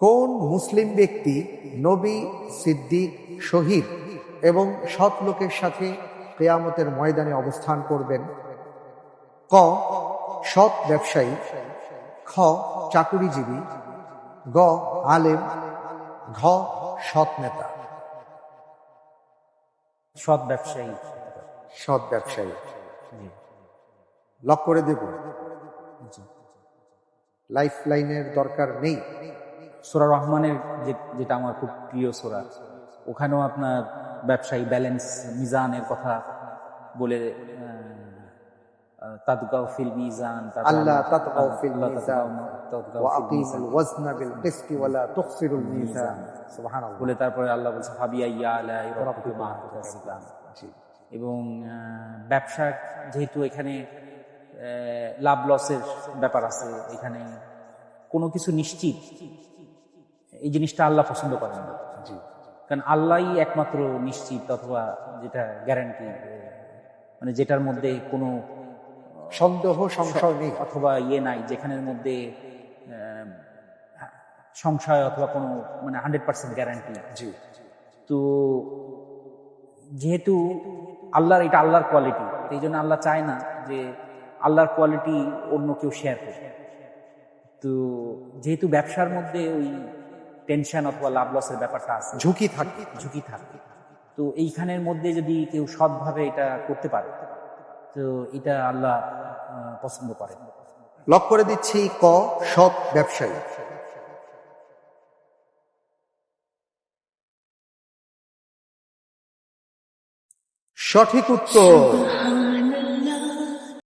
কোন মুসলিম ব্যক্তি নবী, সিদ্দিক, শহীদ এবং সৎ লোকের সাথে কিয়ামতের ময়দানে অবস্থান করবেন? ক, সৎ ব্যবসায়ী, খ, চাকুরিজীবী, গ, আলেম, ঘ, সৎ নেতা। সৎ ব্যবসায়ী। সৎ ব্যবসায়ী লক করে দেব। লাইফ লাইনের দরকার নেই। সূরা রহমানের যেটা আমার খুব প্রিয় সূরা, ওখানেও আপনার ব্যবসায়ী ব্যালেন্স মিজানের কথা বলে, তাতগাউ ফিল মিজান, আল্লাহ তাতগাউ ফিল মিজান ওয়া আকিমুল ওয়াজনা বিল কিসতি ওয়া লা তুখসিরুল মিজান। সুবহানাল্লাহ। বলে তারপরে আল্লাহ বলছে ফাবিআইয়া আলাই রাব্বিকুমা তুকাজ্জিবান। এবং ব্যবসা যেহেতু এখানে লাভ লসের ব্যাপার আছে, এখানে কোনো কিছু নিশ্চিত, এই জিনিসটা আল্লাহ পছন্দ করেন না। কারণ আল্লাহই একমাত্র নিশ্চিত অথবা যেটা গ্যারান্টি, মানে যেটার মধ্যে কোনো সন্দেহ সংশয় নেই অথবা নাই, যেখানের মধ্যে সংশয় অথবা কোনো মানে 100% গ্যারান্টি। তো যেহেতু আল্লাহর এটা আল্লাহর কোয়ালিটি, এই জন্য আল্লাহ চায় না যে আল্লাহর কোয়ালিটি অন্য কেউ শেয়ার করে। তো যেহেতু ব্যবসার মধ্যে ওই টেনশন অথবা লাভ লসের ব্যাপারটা আছে, ঝুঁকি থাকে, তো এইখানের মধ্যে যদি কেউ সৎভাবে এটা করতে পারে, তো এটা আল্লাহ পছন্দ করে। লক করে দিচ্ছি ক, সৎ ব্যবসায়ী। সঠিক উত্তর।